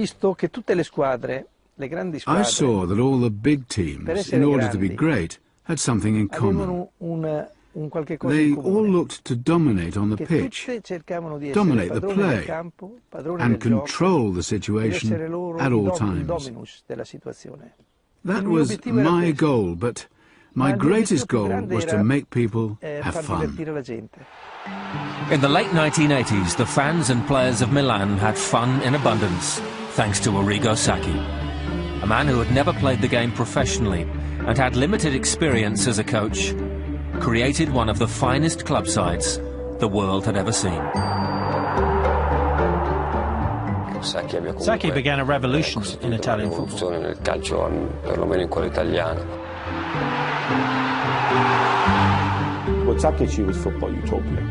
saw that all the big teams, in order to be great, had something in common. They all looked to dominate on the pitch, dominate the play, and control the situation at all times. That was my goal, but my greatest goal was to make people have fun. In the late 1980s, the fans and players of Milan had fun in abundance, thanks to Arrigo Sacchi, a man who had never played the game professionally and had limited experience as a coach, created one of the finest club sides the world had ever seen. Sacchi began a revolution in Italian football. What Sacchi achieved was football utopia.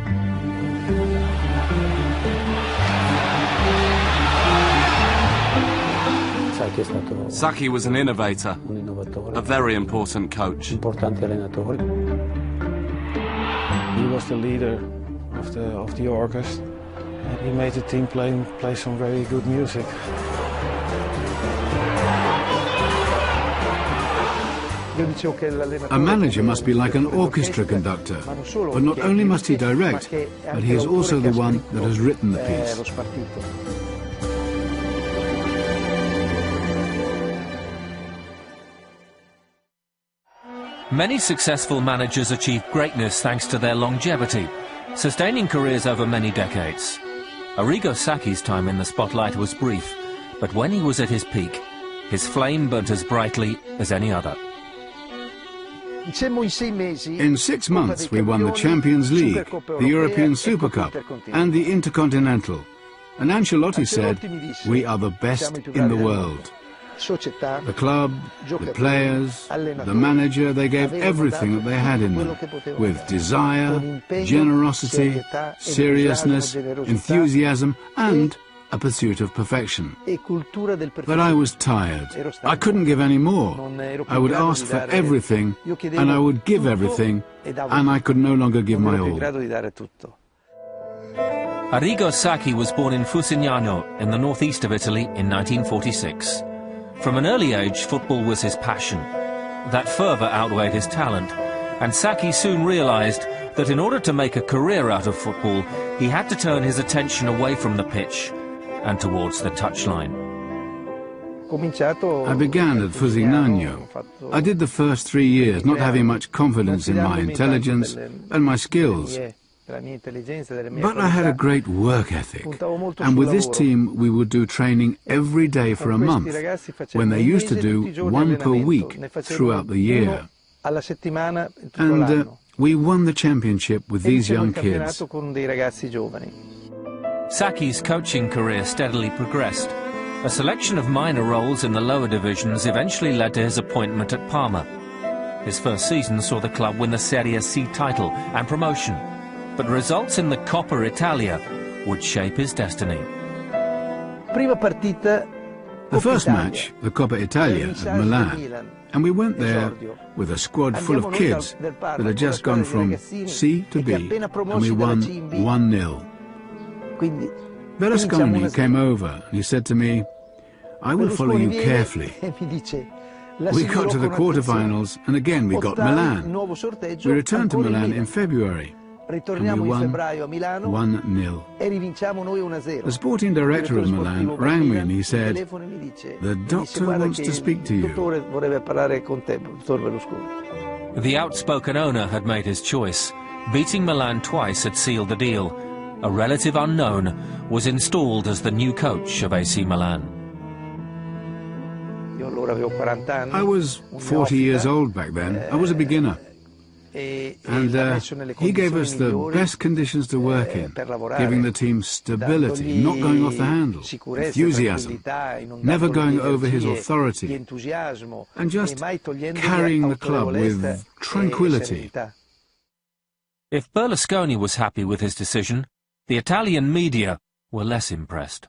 Sacchi was an innovator, a very important coach. He was the leader of the orchestra, and he made the team play some very good music. A manager must be like an orchestra conductor, but not only must he direct, but he is also the one that has written the piece. Many successful managers achieve greatness thanks to their longevity, sustaining careers over many decades. Arrigo Sacchi's time in the spotlight was brief, but when he was at his peak, his flame burnt as brightly as any other. In 6 months we won the Champions League, the European Super Cup and the Intercontinental. And Ancelotti said, "We are the best in the world." The club, the players, the manager, they gave everything that they had in them, with desire, generosity, seriousness, enthusiasm and a pursuit of perfection. But I was tired. I couldn't give any more. I would ask for everything, and I would give everything, and I could no longer give my all. Arrigo Sacchi was born in Fusignano, in the northeast of Italy, in 1946. From an early age, football was his passion. That fervour outweighed his talent, and Sacchi soon realised that in order to make a career out of football, he had to turn his attention away from the pitch and towards the touchline. I began at Fusignano. I did the first 3 years not having much confidence in my intelligence and my skills. But I had a great work ethic, and with this team we would do training every day for a month, when they used to do 1 per week throughout the year. And we won the championship with these young kids. Sacchi's coaching career steadily progressed. A selection of minor roles in the lower divisions eventually led to his appointment at Parma. His first season saw the club win the Serie C title and promotion, but results in the Coppa Italia would shape his destiny. The first match, the Coppa Italia at Milan, and we went there with a squad full of kids that had just gone from C to B, and we won 1-0. Berlusconi came over and he said to me, "I will follow you carefully." We got to the quarterfinals, and again we got Milan. We returned to Milan in February, and we won 1-0. The sporting director of Milan rang me and he said, "The doctor wants to speak to you." The outspoken owner had made his choice. Beating Milan twice had sealed the deal. A relative unknown was installed as the new coach of AC Milan. I was 40 years old back then. I was a beginner. And he gave us the best conditions to work in, giving the team stability, not going off the handle, enthusiasm, never going over his authority, and just carrying the club with tranquility. If Berlusconi was happy with his decision, the Italian media were less impressed.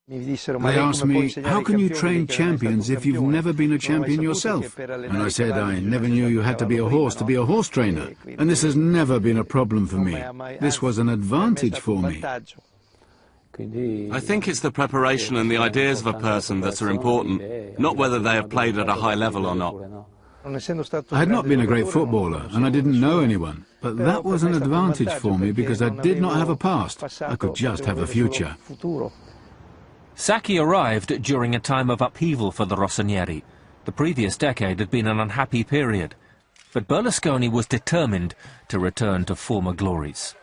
They asked me, "How can you train champions if you've never been a champion yourself?" And I said, "I never knew you had to be a horse trainer, and this has never been a problem for me. This was an advantage for me." I think it's the preparation and the ideas of a person that are important, not whether they have played at a high level or not. I had not been a great footballer, and I didn't know anyone, but that was an advantage for me because I did not have a past. I could just have a future. Sacchi arrived during a time of upheaval for the Rossoneri. The previous decade had been an unhappy period, but Berlusconi was determined to return to former glories.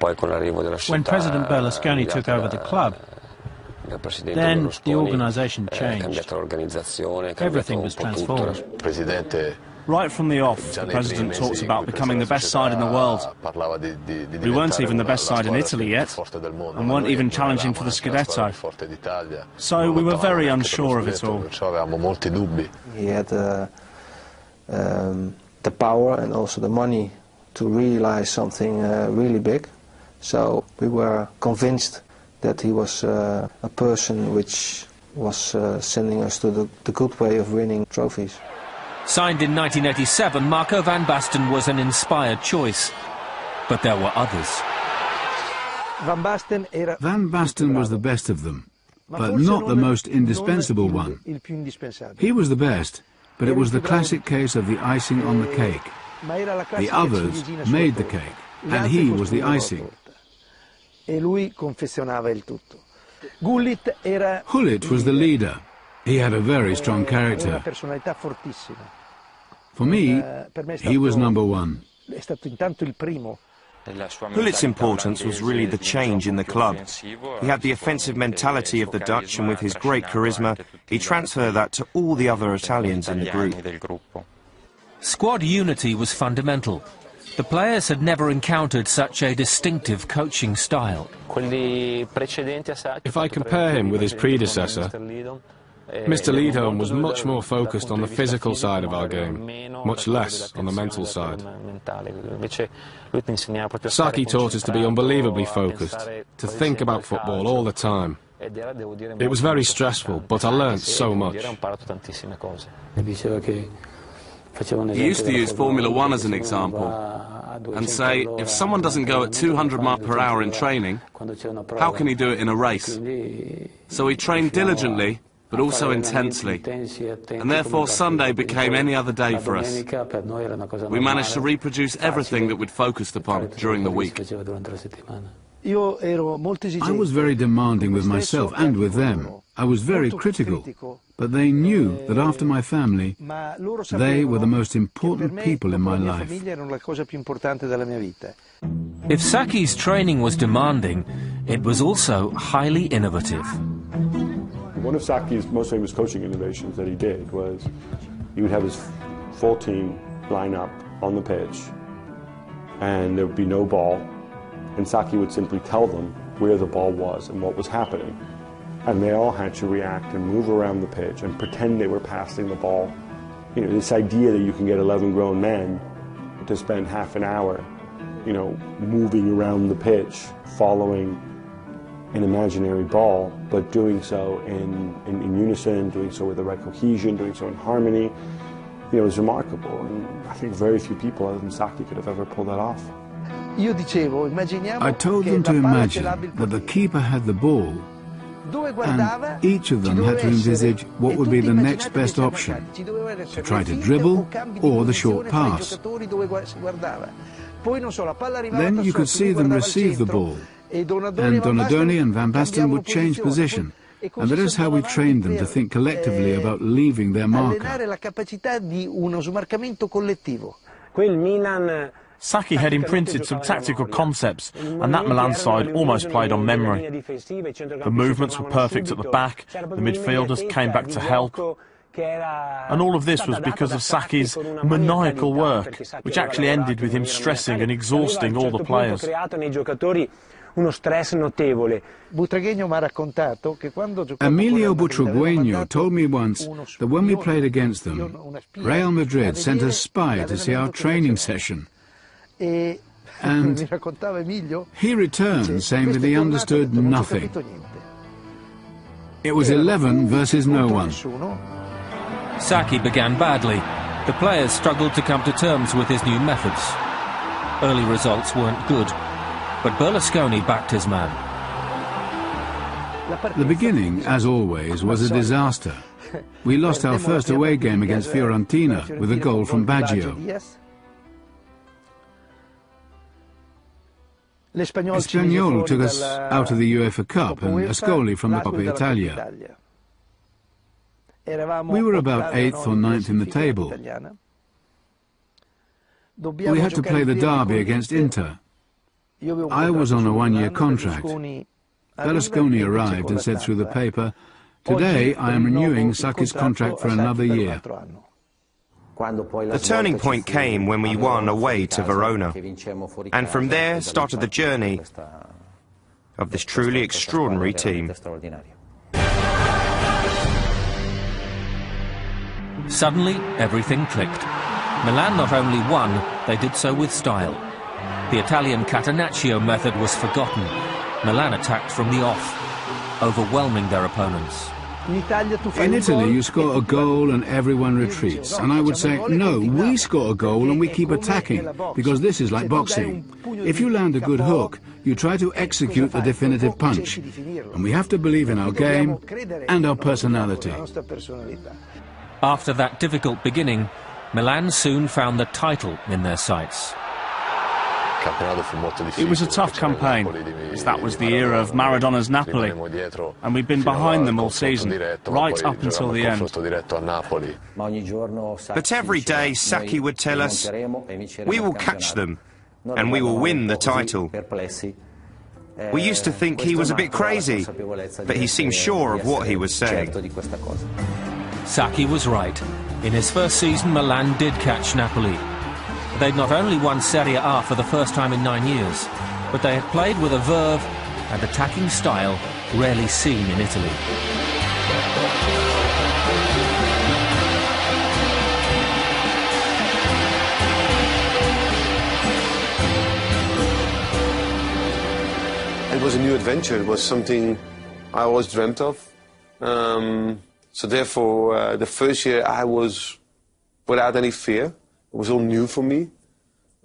When President Berlusconi took over the club, then the organisation changed. Everything was transformed. Right from the off, the President talks about becoming the best side in the world. We weren't even the best side in Italy yet, and weren't even challenging for the Scudetto. So we were very unsure of it all. He had the power and also the money to realise something really big. So we were convinced that he was a person which was sending us to the good way of winning trophies. Signed in 1987, Marco van Basten was an inspired choice, but there were others. Van Basten was the best of them, but not the most indispensable one. He was the best, but it was the classic case of the icing on the cake. The others made the cake, and he was the icing. Gullit was the leader. He had a very strong character. For me, he was number one. Gullit's importance was really the change in the club. He had the offensive mentality of the Dutch, and with his great charisma, he transferred that to all the other Italians in the group. Squad unity was fundamental. The players had never encountered such a distinctive coaching style. If I compare him with his predecessor, Mr. Lidholm was much more focused on the physical side of our game, much less on the mental side. Sacchi taught us to be unbelievably focused, to think about football all the time. It was very stressful, but I learned so much. He used to use Formula 1 as an example, and say, if someone doesn't go at 200 miles per hour in training, how can he do it in a race? So he trained diligently, but also intensely, and therefore Sunday became any other day for us. We managed to reproduce everything that we'd focused upon during the week. I was very demanding with myself and with them. I was very critical, but they knew that after my family, they were the most important people in my life. If Sacchi's training was demanding, it was also highly innovative. One of Sacchi's most famous coaching innovations that he did was he would have his full team line up on the pitch, and there would be no ball, and Sacchi would simply tell them where the ball was and what was happening. And they all had to react and move around the pitch and pretend they were passing the ball. You know, this idea that you can get 11 grown men to spend half an hour, you know, moving around the pitch, following an imaginary ball, but doing so in unison, doing so with the right cohesion, doing so in harmony, you know, is remarkable. And I think very few people other than Sacchi could have ever pulled that off. I told them to imagine that the keeper had the ball, and each of them had to envisage what would be the next best option, to try to dribble or the short pass. Then you could see them receive the ball, and Donadoni and Van Basten would change position, and that is how we trained them to think collectively about leaving their marker. Sacchi had imprinted some tactical concepts, and that Milan side almost played on memory. The movements were perfect at the back, the midfielders came back to help, and all of this was because of Sacchi's maniacal work, which actually ended with him stressing and exhausting all the players. Emilio Butragueño told me once that when we played against them, Real Madrid sent a spy to see our training session. And he returned saying that he understood nothing. It was 11 versus no one. Sacchi began badly. The players struggled to come to terms with his new methods. Early results weren't good, but Berlusconi backed his man. The beginning, as always, was a disaster. We lost our first away game against Fiorentina with a goal from Baggio. Espanyol took us out of the UEFA Cup and Ascoli from the Coppa Italia. We were about 8th or 9th in the table. We had to play the derby against Inter. I was on a one-year contract. Berlusconi arrived and said through the paper, "Today I am renewing Sacchi's contract for another year." The turning point came when we won away to Verona, and from there started the journey of this truly extraordinary team. Suddenly, everything clicked. Milan not only won, they did so with style. The Italian Catenaccio method was forgotten. Milan attacked from the off, overwhelming their opponents. In Italy, you score a goal and everyone retreats. And I would say, no, we score a goal and we keep attacking, because this is like boxing. If you land a good hook, you try to execute the definitive punch. And we have to believe in our game and our personality. After that difficult beginning, Milan soon found the title in their sights. It was a tough campaign, as that was the era of Maradona's Napoli, and we've been behind them all season, right up until the end. But every day Sacchi would tell us, "We will catch them, and we will win the title." We used to think he was a bit crazy, but he seemed sure of what he was saying. Sacchi was right. In his first season, Milan did catch Napoli. They'd not only won Serie A for the first time in 9 years, but they had played with a verve and attacking style rarely seen in Italy. It was a new adventure. It was something I always dreamt of. So therefore, the first year I was without any fear. It was all new for me.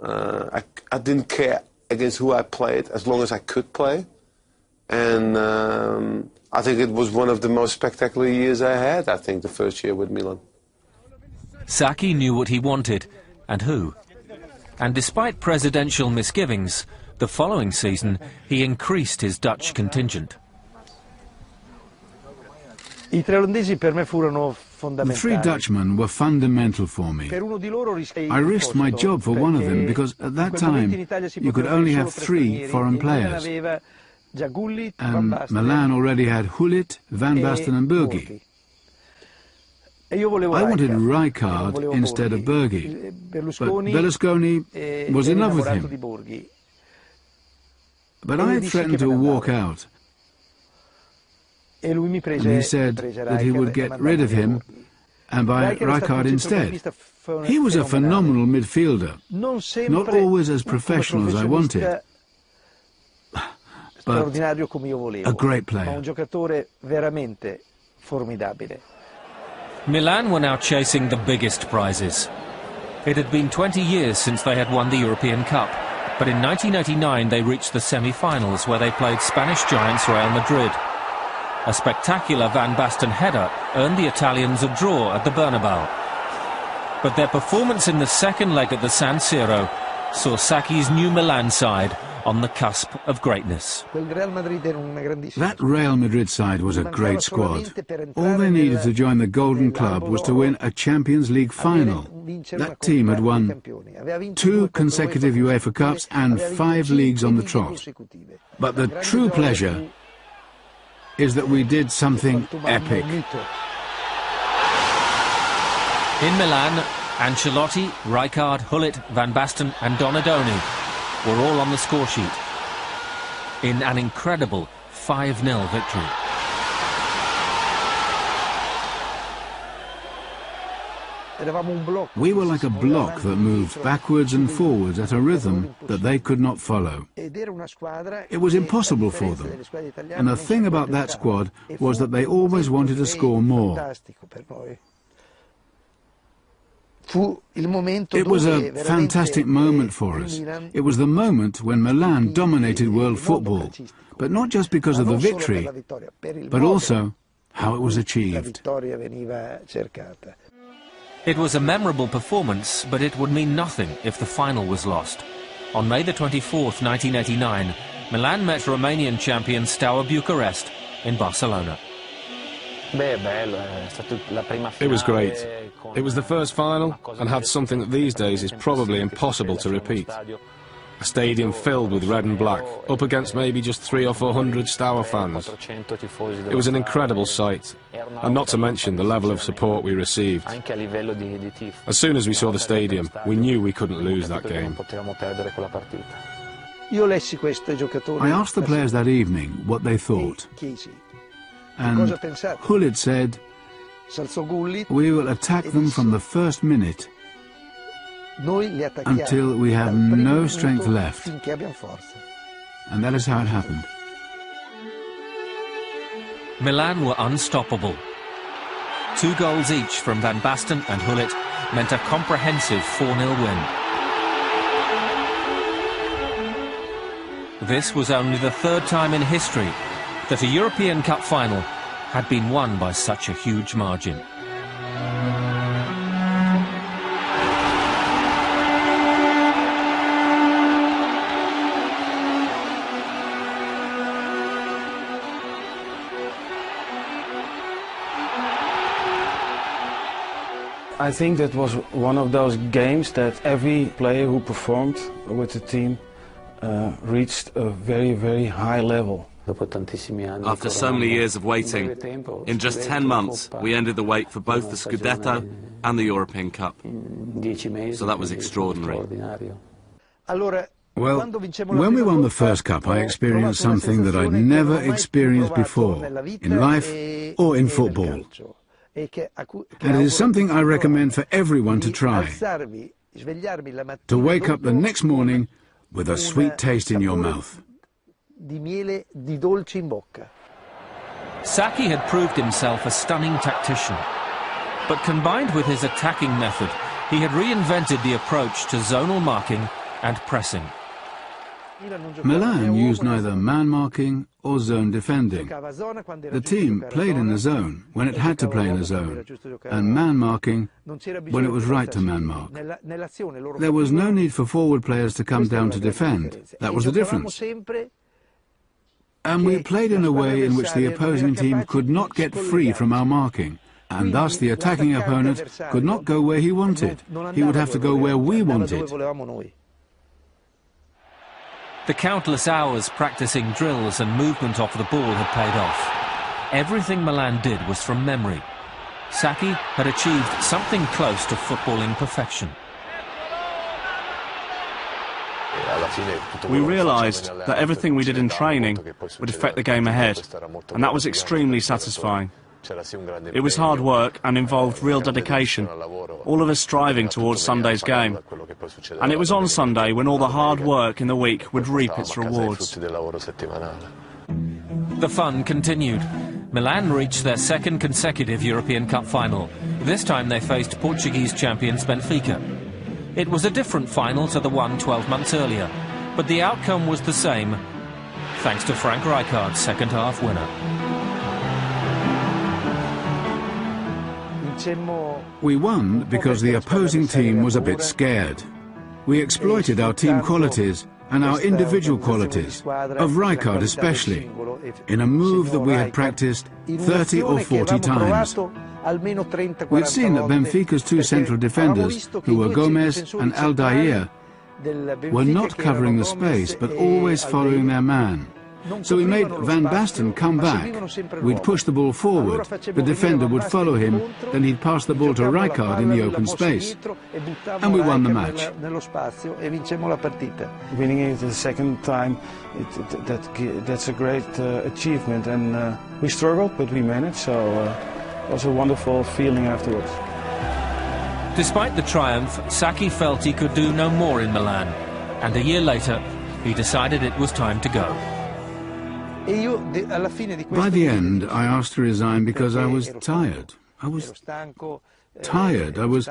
I didn't care against who I played as long as I could play. And I think it was one of the most spectacular years I had, I think, the first year with Milan. Sacchi knew what he wanted and who. And despite presidential misgivings, the following season he increased his Dutch contingent. The three Dutchmen were fundamental for me. I risked my job for one of them because at that time you could only have 3 foreign players. And Milan already had Gullit, Van Basten and Bergi. I wanted Rijkaard instead of Bergi, but Berlusconi was in love with him. But I had threatened to walk out. And he said that he would get rid of him and buy Rijkaard instead. He was a phenomenal midfielder, not always as professional as I wanted, but a great player. Milan were now chasing the biggest prizes. It had been 20 years since they had won the European Cup, but in 1989 they reached the semi-finals where they played Spanish giants Real Madrid. A spectacular Van Basten header earned the Italians a draw at the Bernabeu. But their performance in the second leg at the San Siro saw Sacchi's new Milan side on the cusp of greatness. That Real Madrid side was a great squad. All they needed to join the Golden Club was to win a Champions League final. That team had won 2 consecutive UEFA Cups and 5 leagues on the trot. But the true pleasure is that we did something epic. In Milan, Ancelotti, Rijkaard, Gullit, Van Basten and Donadoni were all on the score sheet in an incredible 5-0 victory. We were like a block that moved backwards and forwards at a rhythm that they could not follow. It was impossible for them. And the thing about that squad was that they always wanted to score more. It was a fantastic moment for us. It was the moment when Milan dominated world football, but not just because of the victory, but also how it was achieved. It was a memorable performance, but it would mean nothing if the final was lost. On May the 24th, 1989, Milan met Romanian champion Steaua Bucharest in Barcelona. It was great. It was the first final and had something that these days is probably impossible to repeat. A stadium filled with red and black, up against maybe just 300 or 400 Steaua fans. It was an incredible sight, and not to mention the level of support we received. As soon as we saw the stadium, we knew we couldn't lose that game. I asked the players that evening what they thought. And Gullit said, "We will attack them from the first minute until we have no strength left." And that is how it happened. Milan were unstoppable. 2 goals each from Van Basten and Gullit meant a comprehensive 4-0 win. This was only the 3rd time in history that a European Cup final had been won by such a huge margin. I think that was one of those games that every player who performed with the team reached a very, very high level. After so many years of waiting, in just 10 months, we ended the wait for both the Scudetto and the European Cup. So that was extraordinary. Well, when we won the first cup, I experienced something that I'd never experienced before, in life or in football. And it is something I recommend for everyone to try. To wake up the next morning with a sweet taste in your mouth. Sacchi had proved himself a stunning tactician, but combined with his attacking method, he had reinvented the approach to zonal marking and pressing. Milan used neither man marking or zone defending. The team played in a zone when it had to play in a zone, and man marking when it was right to man mark. There was no need for forward players to come down to defend. That was the difference. And we played in a way in which the opposing team could not get free from our marking, and thus the attacking opponent could not go where he wanted. He would have to go where we wanted. The countless hours practicing drills and movement off the ball had paid off. Everything Milan did was from memory. Sacchi had achieved something close to footballing perfection. We realised that everything we did in training would affect the game ahead, and that was extremely satisfying. It was hard work and involved real dedication, all of us striving towards Sunday's game. And it was on Sunday when all the hard work in the week would reap its rewards. The fun continued. Milan reached their 2nd consecutive European Cup final. This time they faced Portuguese champions Benfica. It was a different final to the one 12 months earlier, but the outcome was the same, thanks to Frank Rijkaard's second-half winner. We won because the opposing team was a bit scared. We exploited our team qualities and our individual qualities, of Rijkaard especially, in a move that we had practiced 30 or 40 times. We'd seen that Benfica's 2 central defenders, who were Gomez and Aldair, were not covering the space but always following their man. So we made Van Basten come back. We'd push the ball forward, the defender would follow him, then he'd pass the ball to Rijkaard in the open space. And we won the match. Winning it the second time, that's a great achievement, and we struggled, but we managed, so it was a wonderful feeling afterwards. Despite the triumph, Sacchi felt he could do no more in Milan, and a year later, he decided it was time to go. By the end, I asked to resign because I was tired. I was tired. I was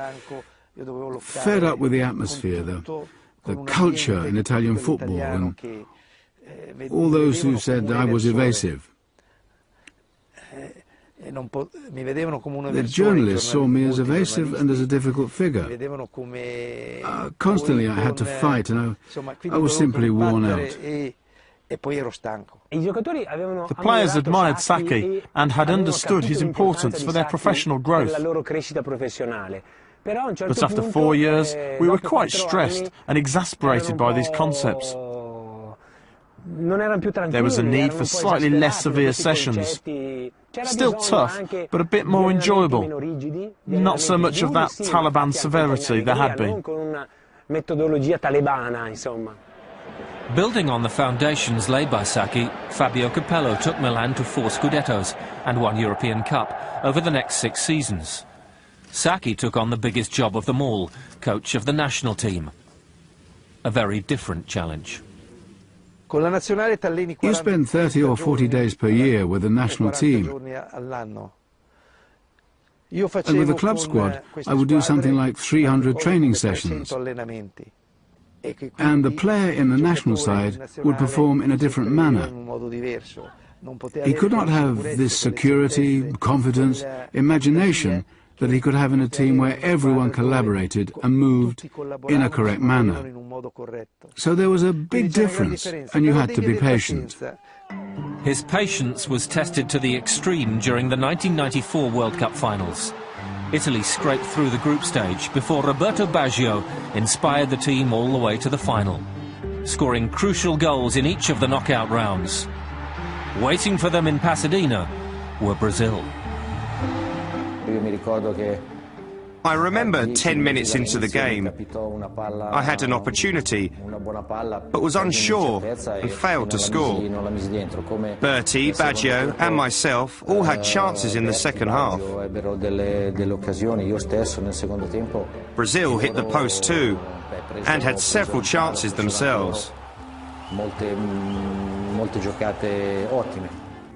fed up with the atmosphere, the culture in Italian football, and all those who said I was evasive. The journalists saw me as evasive and as a difficult figure. Constantly I had to fight, and I was simply worn out. The players admired Sacchi and had understood his importance for their professional growth. But after 4 years, we were quite stressed and exasperated by these concepts. There was a need for slightly less severe sessions. Still tough, but a bit more enjoyable. Not so much of that Taliban severity there had been. Building on the foundations laid by Sacchi, Fabio Capello took Milan to 4 Scudettos and 1 European Cup over the next 6 seasons. Sacchi took on the biggest job of them all, coach of the national team. A very different challenge. You spend 30 or 40 days per year with the national team. And with the club squad, I would do something like 300 training sessions. And the player in the national side would perform in a different manner. He could not have this security, confidence, imagination that he could have in a team where everyone collaborated and moved in a correct manner. So there was a big difference, and you had to be patient. His patience was tested to the extreme during the 1994 World Cup finals. Italy scraped through the group stage before Roberto Baggio inspired the team all the way to the final, scoring crucial goals in each of the knockout rounds. Waiting for them in Pasadena were Brazil. I remember 10 minutes into the game, I had an opportunity, but was unsure and failed to score. Berti, Baggio and myself all had chances in the second half. Brazil hit the post too, and had several chances themselves.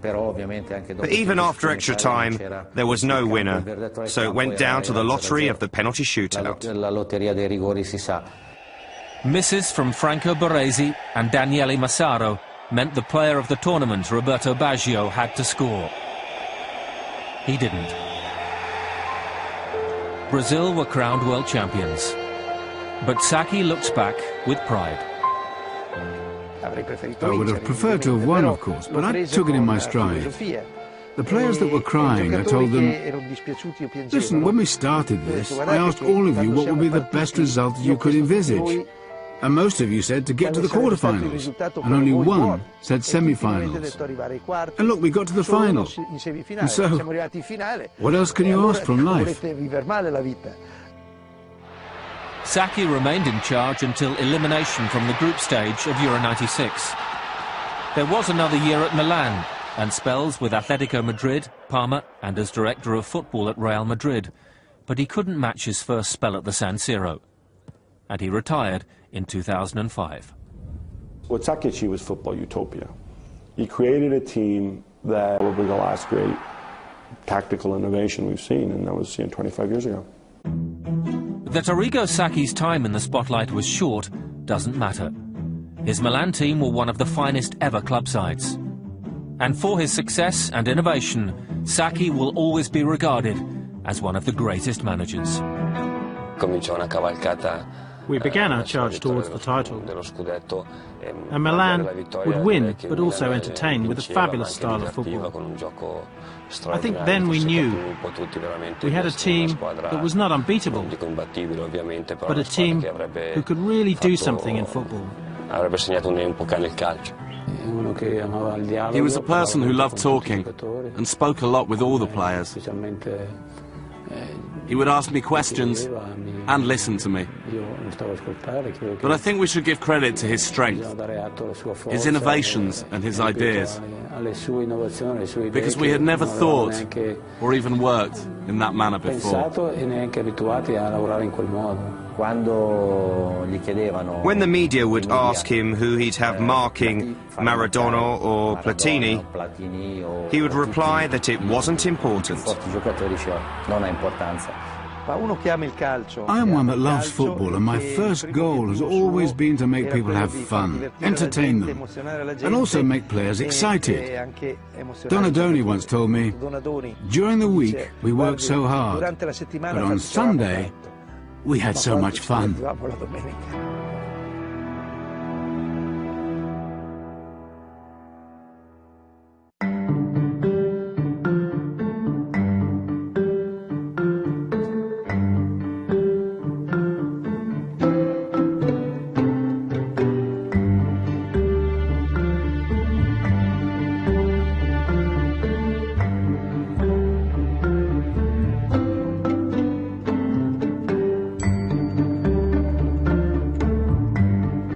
But even after extra time, there was no winner, so it went down to the lottery of the penalty shootout. Misses from Franco Baresi and Daniele Massaro meant the player of the tournament, Roberto Baggio, had to score. He didn't. Brazil were crowned world champions, but Sacchi looks back with pride. I would have preferred to have won, of course, but I took it in my stride. The players that were crying, I told them, listen, when we started this, I asked all of you what would be the best result you could envisage. And most of you said to get to the quarterfinals, and only one said semi-finals. And look, we got to the final. And so, what else can you ask from life? Sacchi remained in charge until elimination from the group stage of Euro 96. There was another year at Milan, and spells with Atletico Madrid, Parma, and as director of football at Real Madrid. But he couldn't match his first spell at the San Siro. And he retired in 2005. What Sacchi achieved was football utopia. He created a team that will be the last great tactical innovation we've seen, and that was 25 years ago. That Arrigo Sacchi's time in the spotlight was short doesn't matter. His Milan team were one of the finest ever club sides. And for his success and innovation, Sacchi will always be regarded as one of the greatest managers. We began our charge towards the title. And Milan would win, but also entertain with a fabulous style of football. I think then we knew we had a team that was not unbeatable, but a team who could really do something in football. He was a person who loved talking and spoke a lot with all the players. He would ask me questions and listen to me. But I think we should give credit to his strength, his innovations and his ideas, because we had never thought or even worked in that manner before. When the media would ask him who he'd have marking Maradona or Platini, he would reply that it wasn't important. I am one that loves football, and my first goal has always been to make people have fun, entertain them, and also make players excited. Donadoni once told me, during the week we worked so hard, but on Sunday we had so much fun.